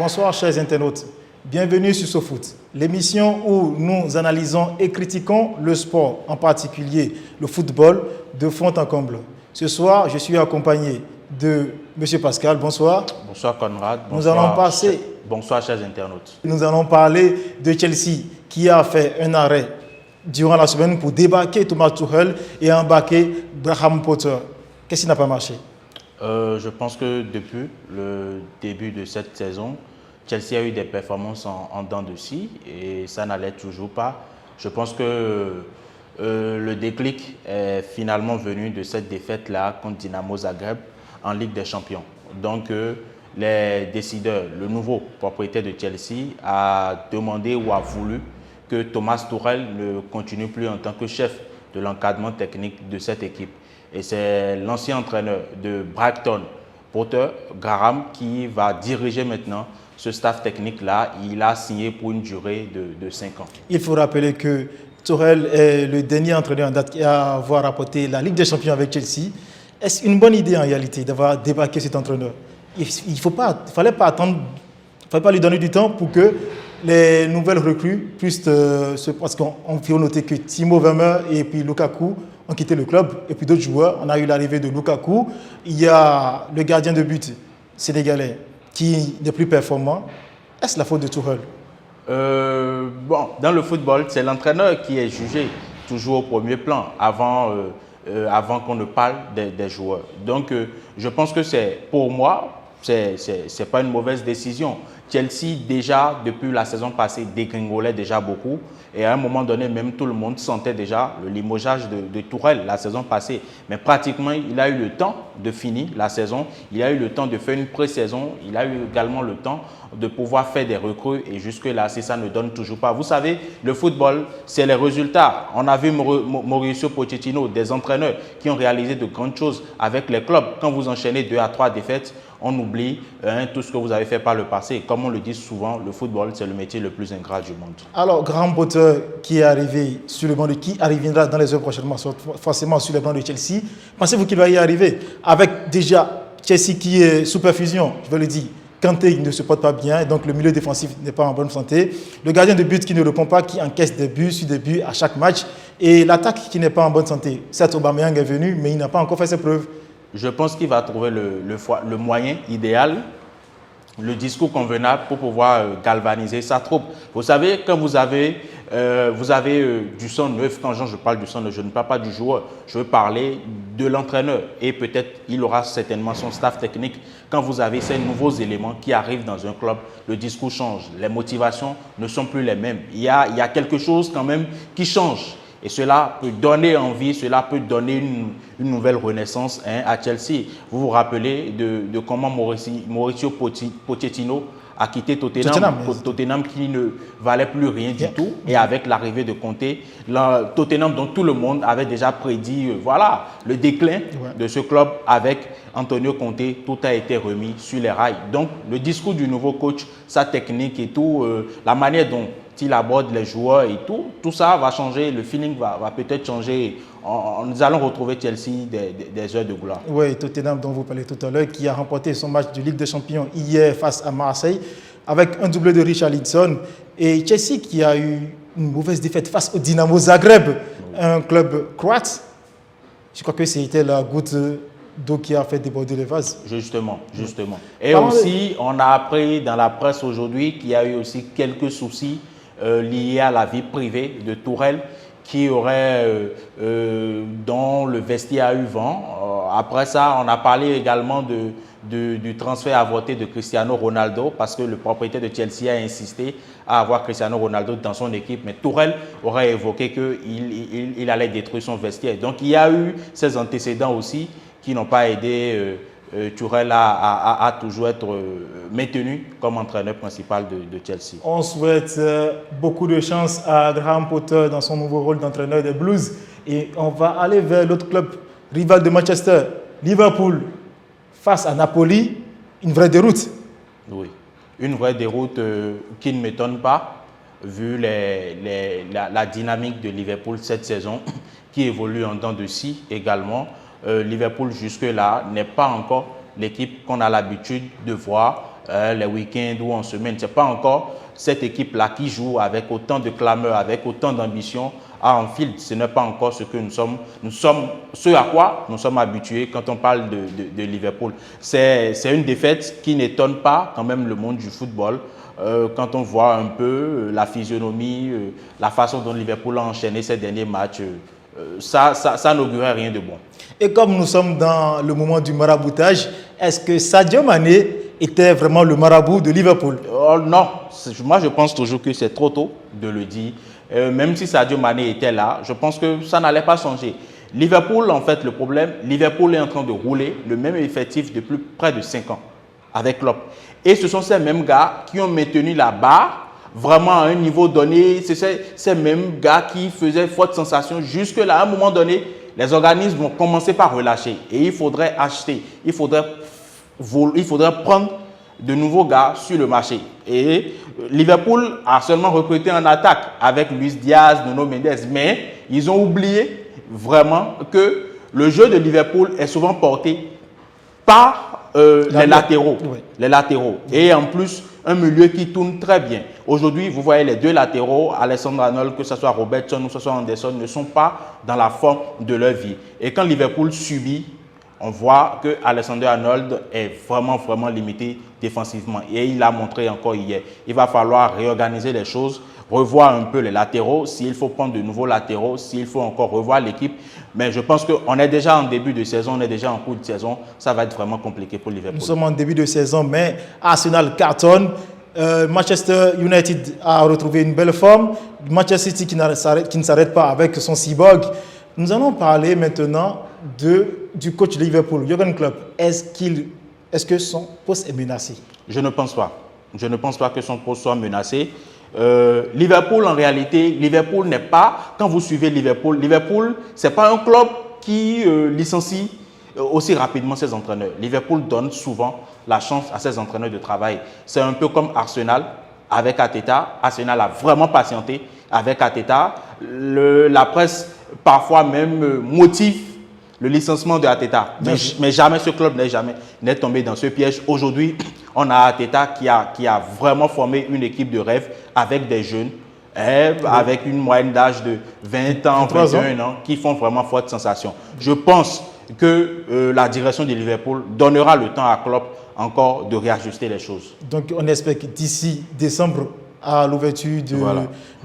bonsoir chers internautes. Bienvenue sur SoFoot, l'émission où nous analysons et critiquons le sport, en particulier le football, de fond en comble. Ce soir, je suis accompagné de M. Pascal. Bonsoir. Bonsoir Conrad. Bonsoir chers internautes. Nous allons parler de Chelsea qui a fait un arrêt durant la semaine pour débarquer Thomas Tuchel et embarquer Graham Potter. Qu'est-ce qui n'a pas marché? Je pense que depuis le début de cette saison, Chelsea a eu des performances en dents de scie et ça n'allait toujours pas. Je pense que le déclic est finalement venu de cette défaite-là contre Dynamo Zagreb en Ligue des Champions. Donc, les décideurs, le nouveau propriétaire de Chelsea a demandé ou a voulu que Thomas Tuchel ne continue plus en tant que chef de l'encadrement technique de cette équipe. Et c'est l'ancien entraîneur de Brighton, Potter, Graham, qui va diriger maintenant ce staff technique-là. Il a signé pour une durée de 5 ans. Il faut rappeler que Tuchel est le dernier entraîneur en date à avoir rapporté la Ligue des Champions avec Chelsea. Est-ce une bonne idée en réalité d'avoir débarqué cet entraîneur? Il ne fallait pas attendre, il ne fallait pas lui donner du temps pour que les nouvelles recrues puissent parce qu'on peut noter que Timo Werner et puis Lukaku ont quitté le club et puis d'autres joueurs. On a eu l'arrivée de Lukaku. Il y a le gardien de but sénégalais qui n'est plus performant. Est-ce la faute de Tuchel? Dans le football, c'est l'entraîneur qui est jugé toujours au premier plan avant qu'on ne parle des joueurs. Donc, je pense que pour moi, c'est pas une mauvaise décision. Chelsea, déjà, depuis la saison passée, dégringolait déjà beaucoup. Et à un moment donné, même tout le monde sentait déjà le limogeage de Tuchel la saison passée. Mais pratiquement, il a eu le temps de finir la saison. Il a eu le temps de faire une pré-saison. Il a eu également le temps de pouvoir faire des recrues. Et jusque-là, si ça ne donne toujours pas. Vous savez, le football, c'est les résultats. On a vu Mauricio Pochettino, des entraîneurs qui ont réalisé de grandes choses avec les clubs. Quand vous enchaînez 2 à 3 défaites, on oublie tout ce que vous avez fait par le passé. Comme on le dit souvent, le football, c'est le métier le plus ingrat du monde. Alors, Graham Potter, qui est arrivé sur le banc qui arrivera dans les heures prochainement, forcément sur le banc de Chelsea, pensez-vous qu'il va y arriver? Avec déjà Chelsea qui est sous perfusion, je vais le dire, Kanté ne se porte pas bien, donc le milieu défensif n'est pas en bonne santé. Le gardien de but qui ne répond pas, qui encaisse des buts sur des buts à chaque match. Et l'attaque qui n'est pas en bonne santé. Certes, Aubameyang est venu, mais il n'a pas encore fait ses preuves. Je pense qu'il va trouver le moyen idéal, le discours convenable pour pouvoir galvaniser sa troupe. Vous savez, quand vous avez du sang neuf, quand je parle du sang neuf, je ne parle pas du joueur, je veux parler de l'entraîneur. Et peut-être il aura certainement son staff technique. Quand vous avez ces nouveaux éléments qui arrivent dans un club, le discours change, les motivations ne sont plus les mêmes. Il y a quelque chose quand même qui change. Et cela peut donner envie, cela peut donner une nouvelle renaissance à Chelsea. Vous vous rappelez de comment Mauricio Pochettino a quitté Tottenham qui ne valait plus rien du tout. Et avec l'arrivée de Conte, Tottenham dont tout le monde avait déjà prédit le déclin de ce club avec Antonio Conte, tout a été remis sur les rails. Donc le discours du nouveau coach, sa technique et tout, la manière dont il aborde les joueurs et tout ça va changer, le feeling va peut-être changer. Nous allons retrouver Chelsea des heures de gloire. Oui, Tottenham dont vous parlez tout à l'heure, qui a remporté son match de Ligue des Champions hier face à Marseille, avec un doublé de Richarlison. Et Chelsea qui a eu une mauvaise défaite face au Dynamo Zagreb, un club croate. Je crois que c'était la goutte d'eau qui a fait déborder les vases. Justement. Et aussi, on a appris dans la presse aujourd'hui qu'il y a eu aussi quelques soucis liés à la vie privée de Tuchel dont le vestiaire a eu vent. Après ça, on a parlé également du transfert avorté de Cristiano Ronaldo parce que le propriétaire de Chelsea a insisté à avoir Cristiano Ronaldo dans son équipe. Mais Tuchel aurait évoqué qu'il allait détruire son vestiaire. Donc, il y a eu ces antécédents aussi qui n'ont pas aidé Tuchel a toujours être maintenu comme entraîneur principal de Chelsea. On souhaite beaucoup de chance à Graham Potter dans son nouveau rôle d'entraîneur des Blues. Et on va aller vers l'autre club rival de Manchester, Liverpool, face à Napoli. Une vraie déroute. Oui, une vraie déroute qui ne m'étonne pas, vu la dynamique de Liverpool cette saison, qui évolue en dents de scie également. Liverpool jusque-là n'est pas encore l'équipe qu'on a l'habitude de voir les week-ends ou en semaine. Ce n'est pas encore cette équipe-là qui joue avec autant de clameur, avec autant d'ambition à Anfield. Ce n'est pas encore ce que nous sommes, ce à quoi nous sommes habitués quand on parle de Liverpool. C'est une défaite qui n'étonne pas quand même le monde du football. Quand on voit un peu la physionomie, la façon dont Liverpool a enchaîné ces derniers matchs, ça n'augurait rien de bon. Et comme nous sommes dans le moment du maraboutage, est-ce que Sadio Mané était vraiment le marabout de Liverpool? Non, moi je pense toujours que c'est trop tôt de le dire. Même si Sadio Mané était là, je pense que ça n'allait pas changer. Liverpool, en fait, le problème, Liverpool est en train de rouler le même effectif depuis près de 5 ans avec Klopp. Et ce sont ces mêmes gars qui ont maintenu la barre vraiment à un niveau donné. C'est ces mêmes gars qui faisaient forte sensation jusque-là. À un moment donné, les organismes vont commencer par relâcher. Et il faudrait acheter, il faudrait prendre de nouveaux gars sur le marché. Et Liverpool a seulement recruté en attaque avec Luis Diaz, Nuno Mendes. Mais ils ont oublié vraiment que le jeu de Liverpool est souvent porté par les latéraux. Oui. Les latéraux. Et en plus, un milieu qui tourne très bien. Aujourd'hui, vous voyez les deux latéraux, Alexander Arnold, que ce soit Robertson ou que ce soit Anderson, ne sont pas dans la forme de leur vie. Et quand Liverpool subit, on voit que Alexander Arnold est vraiment limité défensivement. Et il l'a montré encore hier. Il va falloir réorganiser les choses, revoir un peu les latéraux, s'il faut prendre de nouveaux latéraux, s'il faut encore revoir l'équipe. Mais je pense qu'on est déjà en début de saison, on est déjà en cours de saison. Ça va être vraiment compliqué pour Liverpool. Nous sommes en début de saison, mais Arsenal cartonne. Manchester United a retrouvé une belle forme. Manchester City qui ne s'arrête pas avec son cyborg. Nous allons parler maintenant du coach de Liverpool, Jürgen Klopp. Est-ce que son poste est menacé? Je ne pense pas. Je ne pense pas que son poste soit menacé. Liverpool, en réalité, Liverpool n'est pas, quand vous suivez Liverpool, ce n'est pas un club qui licencie aussi rapidement ses entraîneurs. Liverpool donne souvent la chance à ses entraîneurs de travail. C'est un peu comme Arsenal avec Arteta. Arsenal a vraiment patienté avec Arteta. La presse parfois même motive le licenciement de Arteta. Mais jamais ce club n'est tombé dans ce piège. Aujourd'hui, on a Arteta qui a vraiment formé une équipe de rêve avec des jeunes, avec une moyenne d'âge de 20 ans, 21 ans, qui font vraiment forte sensation. Je pense que la direction de Liverpool donnera le temps à Klopp encore de réajuster les choses. Donc on espère que d'ici décembre, à l'ouverture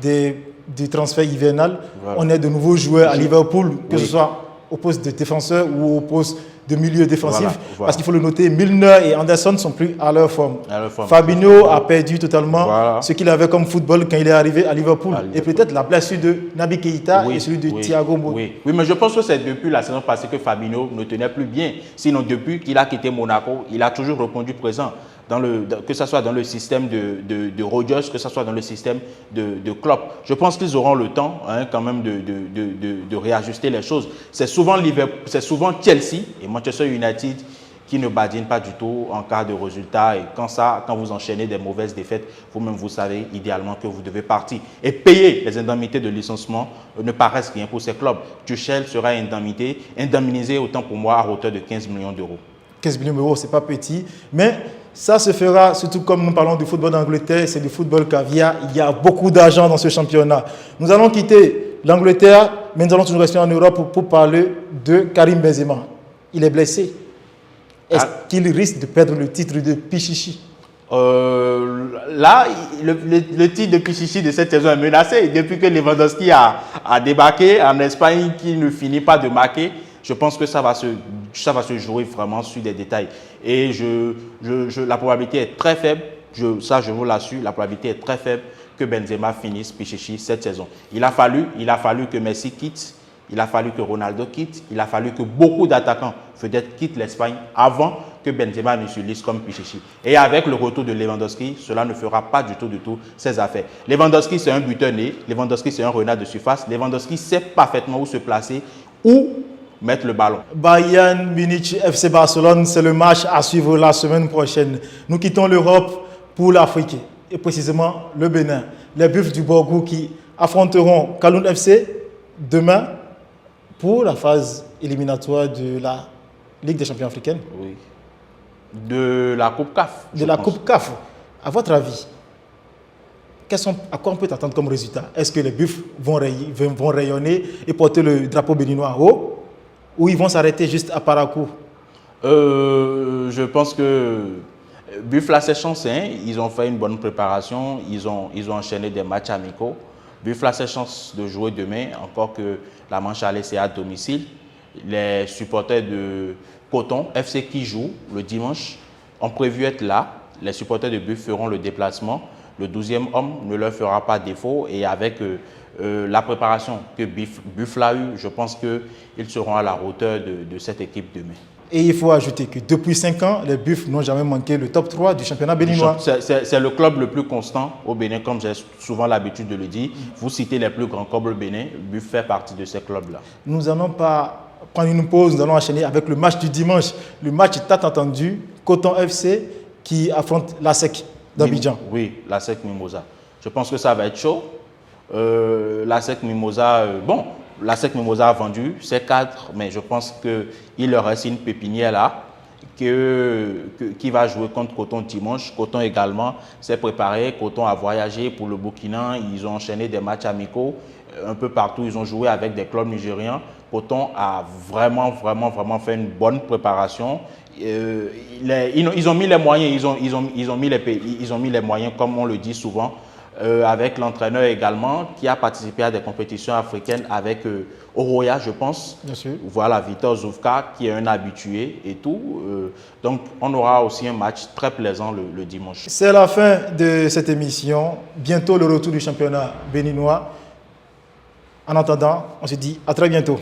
du transfert hivernal, on ait de nouveaux joueurs à Liverpool, que ce soit au poste de défenseur ou au poste de milieu défensif. Parce qu'il faut le noter, Milner et Anderson ne sont plus à leur forme. Fabinho a perdu totalement ce qu'il avait comme football quand il est arrivé à Liverpool. Et peut-être la blessure de Naby Keïta et celui de Thiago Motta. Oui, mais je pense que c'est depuis la saison passée que Fabinho ne tenait plus bien. Sinon, depuis qu'il a quitté Monaco, il a toujours répondu présent. Que ce soit dans le système de Rodgers, que ce soit dans le système de Klopp. Je pense qu'ils auront le temps quand même de réajuster les choses. C'est souvent Chelsea et Manchester United qui ne badinent pas du tout en cas de résultat. Et quand vous enchaînez des mauvaises défaites, vous-même vous savez idéalement que vous devez partir. Et payer les indemnités de licenciement ne paraissent rien pour ces clubs. Tuchel sera indemnisé autant pour moi à hauteur de 15 millions d'euros. 15 millions d'euros, ce n'est pas petit, mais ça se fera, surtout comme nous parlons du football d'Angleterre, c'est du football caviar, il y a beaucoup d'argent dans ce championnat. Nous allons quitter l'Angleterre, mais nous allons toujours rester en Europe pour parler de Karim Benzema. Il est blessé. Est-ce qu'il risque de perdre le titre de Pichichi? Là, le titre de Pichichi de cette saison est menacé. Depuis que Lewandowski a débarqué en Espagne, qui ne finit pas de marquer, je pense que ça va se jouer vraiment sur des détails. Et la probabilité est très faible, je vous l'assure, la probabilité est très faible que Benzema finisse Pichichi cette saison. Il a fallu que Messi quitte, il a fallu que Ronaldo quitte, il a fallu que beaucoup d'attaquants peut-être quittent l'Espagne avant que Benzema ne se lise comme Pichichi. Et avec le retour de Lewandowski, cela ne fera pas du tout ses affaires. Lewandowski, c'est un buteur né, Lewandowski, c'est un renard de surface, Lewandowski sait parfaitement où se placer, où mettre le ballon. Bayern Munich, FC Barcelone, c'est le match à suivre la semaine prochaine. Nous quittons l'Europe pour l'Afrique, et précisément le Bénin. Les Buffs du Borgou qui affronteront Kaloun FC demain pour la phase éliminatoire de la Ligue des champions africaine. Oui. De la Coupe CAF. De la Coupe CAF. À votre avis, à quoi on peut attendre comme résultat? Est-ce que les Buffles vont rayonner et porter le drapeau béninois en haut, ou ils vont s'arrêter juste à Parakou? Je pense que Buffles a ses chances. Ils ont fait une bonne préparation. Ils ont enchaîné des matchs amicaux. Buffles a ses chances de jouer demain, encore que la manche aller c'est à domicile. Les supporters de Coton FC qui jouent le dimanche ont prévu être là. Les supporters de Buffles feront le déplacement. Le 12e homme ne leur fera pas défaut. Et avec la préparation que Buffles a eue, je pense qu'ils seront à la hauteur de cette équipe demain. Et il faut ajouter que depuis 5 ans, les Buffles n'ont jamais manqué le top 3 du championnat béninois. C'est le club le plus constant au Bénin, comme j'ai souvent l'habitude de le dire. Vous citez les plus grands clubs au Bénin, Buffles fait partie de ces clubs-là. Nous n'allons pas prendre une pause, nous allons enchaîner avec le match du dimanche. Le match tant attendu, Coton FC qui affronte la SEC d'Abidjan. Oui, la SEC Mimosa. Je pense que ça va être chaud. La SEC Mimosa, la SEC Mimosa a vendu ses cadres, mais je pense qu'il leur reste une pépinière là qui va jouer contre Coton dimanche. Coton également s'est préparé. Coton a voyagé pour le Burkina. Ils ont enchaîné des matchs amicaux un peu partout. Ils ont joué avec des clubs nigériens. Coton a vraiment fait une bonne préparation. Ils ont mis les moyens. Ils ont mis les moyens, comme on le dit souvent. Avec l'entraîneur également, qui a participé à des compétitions africaines avec Oroya, je pense. Bien sûr. Voilà, Victor Zoufka, qui est un habitué et tout. Donc, on aura aussi un match très plaisant le dimanche. C'est la fin de cette émission. Bientôt le retour du championnat béninois. En attendant, on se dit à très bientôt.